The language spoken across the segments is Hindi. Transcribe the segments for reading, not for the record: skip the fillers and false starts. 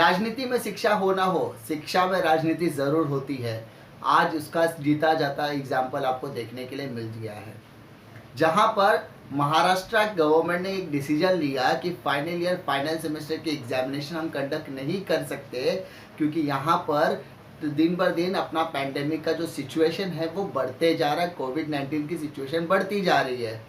राजनीति में शिक्षा हो ना हो, शिक्षा में राजनीति ज़रूर होती है। आज उसका जीता जाता एग्जाम्पल आपको देखने के लिए मिल गया है, जहाँ पर महाराष्ट्र गवर्नमेंट ने एक डिसीजन लिया कि फाइनल ईयर फाइनल सेमेस्टर के एग्जामिनेशन हम कंडक्ट नहीं कर सकते, क्योंकि यहाँ पर दिन बर दिन अपना पैंडेमिक का जो सिचुएशन है वो बढ़ते जा रहा है। कोविड-19 की सिचुएशन बढ़ती जा रही है,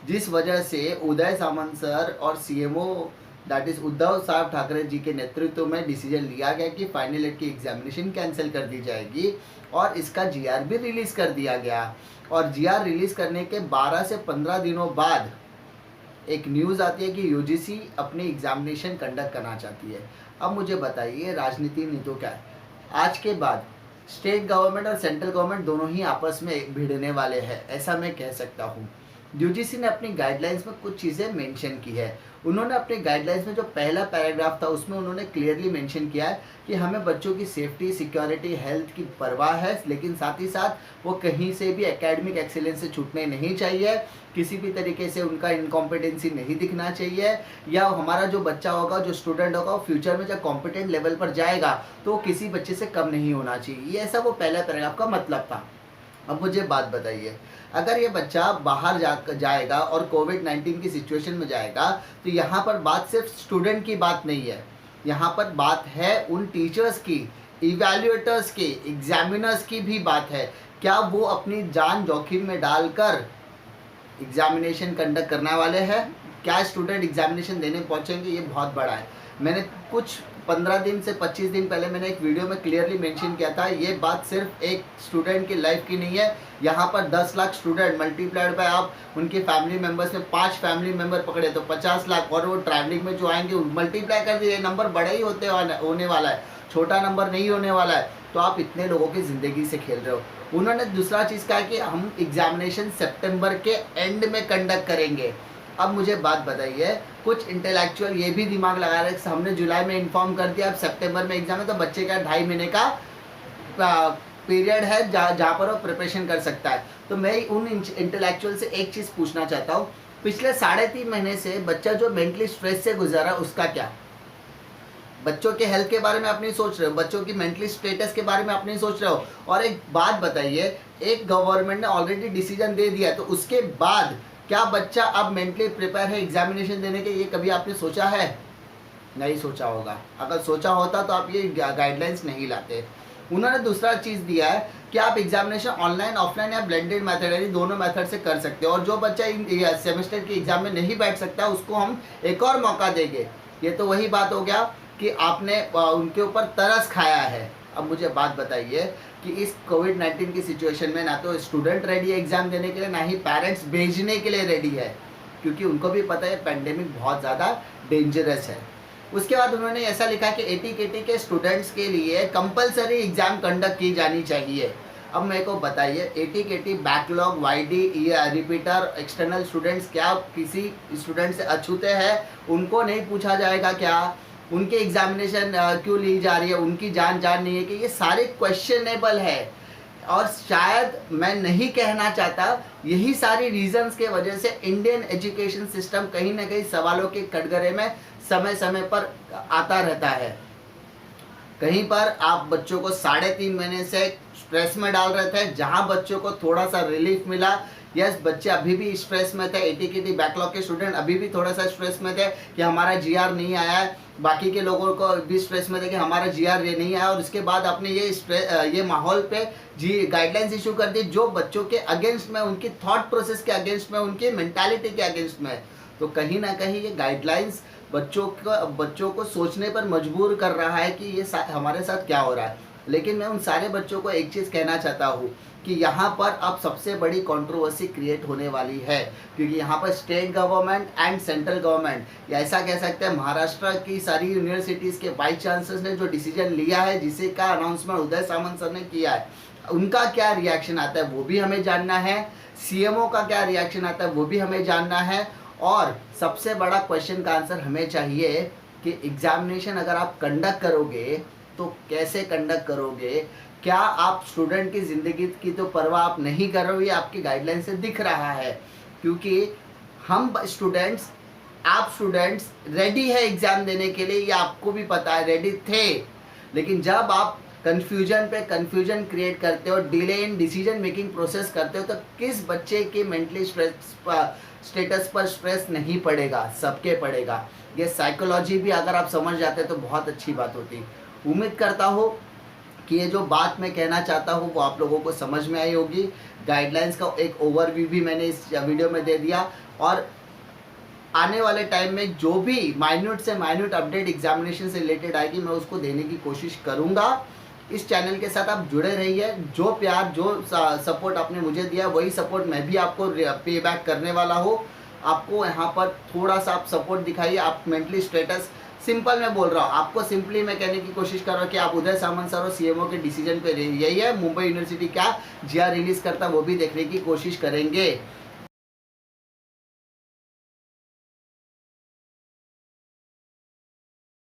जिस वजह से उदय सामंत सर और सीएमओ दैट इज उद्धव साहब ठाकरे जी के नेतृत्व में डिसीजन लिया गया कि फाइनल ईयर की एग्जामिनेशन कैंसिल कर दी जाएगी और इसका जीआर भी रिलीज़ कर दिया गया। और जीआर रिलीज़ करने के 12 से 15 दिनों बाद एक न्यूज़ आती है कि यूजीसी अपनी एग्जामिनेशन कंडक्ट करना चाहती है। अब मुझे बताइए, राजनीति नहीं तो क्या है? आज के बाद स्टेट गवर्नमेंट और सेंट्रल गवर्नमेंट दोनों ही आपस में भिड़ने वाले हैं, ऐसा मैं कह सकता हूँ। यूजीसी ने अपनी गाइडलाइंस में कुछ चीज़ें मेंशन की है। उन्होंने अपनी गाइडलाइंस में जो पहला पैराग्राफ था उसमें उन्होंने क्लियरली मेंशन किया है कि हमें बच्चों की सेफ्टी, सिक्योरिटी, हेल्थ की परवाह है, लेकिन साथ ही साथ वो कहीं से भी एकेडमिक एक्सीलेंस से छूटने नहीं चाहिए, किसी भी तरीके से उनका इनकॉम्पिटेंसी नहीं दिखना चाहिए, या हमारा जो बच्चा होगा, जो स्टूडेंट होगा, वो फ्यूचर में जब कॉम्पिटेंट लेवल पर जाएगा तो वो किसी बच्चे से कम नहीं होना चाहिए। ये ऐसा वो पहला पैराग्राफ का मतलब था। अब मुझे बात बताइए, अगर ये बच्चा बाहर जाएगा और कोविड-19 की सिचुएशन में जाएगा तो यहाँ पर बात सिर्फ स्टूडेंट की बात नहीं है, यहाँ पर बात है उन टीचर्स की, इवैल्यूएटर्स की, एग्जामिनर्स की भी बात है। क्या वो अपनी जान जोखिम में डालकर एग्जामिनेशन कंडक्ट करने वाले हैं? क्या स्टूडेंट एग्जामिनेशन देने पहुँचेंगे? ये बहुत बड़ा है। मैंने कुछ 15 दिन से 25 दिन पहले मैंने एक वीडियो में क्लियरली मेंशन किया था, ये बात सिर्फ एक स्टूडेंट की लाइफ की नहीं है। यहाँ पर 10 लाख स्टूडेंट मल्टीप्लाइड बाय आप उनके फैमिली मेंबर्स में 5 फैमिली मेंबर पकड़े तो 50 लाख, और वो ट्रैवलिंग में जो आएंगे मल्टीप्लाई कर दिए, नंबर बड़ा ही होने वाला है, छोटा नंबर नहीं होने वाला है। तो आप इतने लोगों की ज़िंदगी से खेल रहे हो। उन्होंने दूसरा चीज़ कहा कि हम एग्जामिनेशन सितंबर के एंड में कंडक्ट करेंगे। अब मुझे बात बताइए, कुछ इंटेलेक्चुअल ये भी दिमाग लगा रहे हैं कि हमने जुलाई में इन्फॉर्म कर दिया, अब सितंबर में एग्जाम है, तो बच्चे का 2.5 महीने का पीरियड है जहाँ पर वो प्रिपरेशन कर सकता है। तो मैं उन इंटेलेक्चुअल से एक चीज़ पूछना चाहता हूँ, पिछले 3.5 महीने से बच्चा जो मेंटली स्ट्रेस से गुजरा उसका क्या? बच्चों के हेल्थ के बारे में आप नहीं सोच रहे हो, बच्चों की मेंटली स्टेटस के बारे में आप नहीं सोच रहे हो। और एक बात बताइए, एक गवर्नमेंट ने ऑलरेडी डिसीजन दे दिया, तो उसके बाद क्या बच्चा अब मेंटली प्रिपेयर है एग्जामिनेशन देने के? ये कभी आपने सोचा है? नहीं सोचा होगा। अगर सोचा होता तो आप ये गाइडलाइंस नहीं लाते। उन्होंने दूसरा चीज़ दिया है कि आप एग्जामिनेशन ऑनलाइन, ऑफलाइन या ब्लेंडेड मेथड यानी दोनों मेथड से कर सकते हो, और जो बच्चा सेमेस्टर के एग्जाम में नहीं बैठ सकता उसको हम एक और मौका देंगे। ये तो वही बात हो गया कि आपने उनके ऊपर तरस खाया है। अब मुझे बात बताइए कि इस कोविड-19 की सिचुएशन में ना तो स्टूडेंट रेडी है एग्ज़ाम देने के लिए, ना ही पेरेंट्स भेजने के लिए रेडी है, क्योंकि उनको भी पता है पेंडेमिक बहुत ज़्यादा डेंजरस है। उसके बाद उन्होंने ऐसा लिखा कि एटी-केटी के स्टूडेंट्स के लिए कंपलसरी एग्ज़ाम कंडक्ट की जानी चाहिए। अब मेरे को बताइए, एटी-केटी, बैकलॉग, वाईडी, रिपीटर, एक्सटर्नल स्टूडेंट्स क्या किसी स्टूडेंट से अछूते हैं? उनको नहीं पूछा जाएगा क्या? उनके एग्जामिनेशन क्यों ली जा रही है? उनकी जान नहीं है कि? ये सारे क्वेश्चनेबल है, और शायद मैं नहीं कहना चाहता, यही सारी रीजंस के वजह से इंडियन एजुकेशन सिस्टम कहीं ना कहीं सवालों के कटघरे में समय समय पर आता रहता है। कहीं पर आप बच्चों को 3.5 महीने से स्ट्रेस में डाल रहे थे, जहां बच्चों को थोड़ा सा रिलीफ मिला। यस, बच्चे अभी भी स्ट्रेस में थे, एटी-केटी बैकलॉग के स्टूडेंट अभी भी थोड़ा सा स्ट्रेस में थे कि हमारा जीआर नहीं आया है, बाकी के लोगों को भी स्ट्रेस में थे कि हमारा जीआर ये नहीं आया। और उसके बाद आपने ये माहौल पे गाइडलाइंस इशू कर दी जो बच्चों के अगेंस्ट में, उनकी थॉट प्रोसेस के अगेंस्ट में, उनकी मेंटालिटी के अगेंस्ट में। तो कहीं ना कहीं ये गाइडलाइंस बच्चों को सोचने पर मजबूर कर रहा है कि ये हमारे साथ क्या हो रहा है। लेकिन मैं उन सारे बच्चों को एक चीज़ कहना चाहता हूँ कि यहाँ पर अब सबसे बड़ी कंट्रोवर्सी क्रिएट होने वाली है, क्योंकि यहाँ पर state government and central government, या ऐसा कह सकते हैं महाराष्ट्र की सारी यूनिवर्सिटीज़ के वाइस चांसलर्स ने जो डिसीजन लिया है, जिसे का अनाउंसमेंट उदय सामंत सर ने किया है, उनका क्या रिएक्शन आता है वो भी हमें जानना है। सीएमओ का क्या रिएक्शन आता है वो भी हमें जानना है। और सबसे बड़ा क्वेश्चन का आंसर हमें चाहिए कि एग्जामिनेशन अगर आप कंडक्ट करोगे तो कैसे कंडक्ट करोगे? क्या आप स्टूडेंट की ज़िंदगी की तो परवाह आप नहीं कर रहे हो? ये आपकी गाइडलाइन से दिख रहा है, क्योंकि हम स्टूडेंट्स आप स्टूडेंट्स रेडी है एग्ज़ाम देने के लिए, ये आपको भी पता है, रेडी थे, लेकिन जब आप कन्फ्यूजन पे कन्फ्यूजन क्रिएट करते हो, delay in decision making process करते हो, तो किस बच्चे के मेंटली स्टेटस पर स्ट्रेस नहीं पड़ेगा? सबके पड़ेगा। ये साइकोलॉजी भी अगर आप समझ जाते तो बहुत अच्छी बात होती। उम्मीद करता हूँ कि ये जो बात मैं कहना चाहता हूँ वो आप लोगों को समझ में आई होगी। गाइडलाइंस का एक ओवरव्यू भी मैंने इस वीडियो में दे दिया, और आने वाले टाइम में जो भी माइन्यूट से माइन्यूट अपडेट एग्जामिनेशन से रिलेटेड आएगी मैं उसको देने की कोशिश करूँगा। इस चैनल के साथ आप जुड़े रहिए। जो प्यार, जो सपोर्ट आपने मुझे दिया, वही सपोर्ट मैं भी आपको पे बैक करने वाला हूँ। आपको यहाँ पर थोड़ा सा आप सपोर्ट दिखाइए। आप मेंटली स्टेटस, सिंपल मैं बोल रहा हूँ आपको, सिंपली मैं कहने की कोशिश कर रहा हूँ कि आप उदय सामंत सर और सीएमओ के डिसीजन पे यही है। मुंबई यूनिवर्सिटी क्या जीआर रिलीज करता वो भी देखने की कोशिश करेंगे।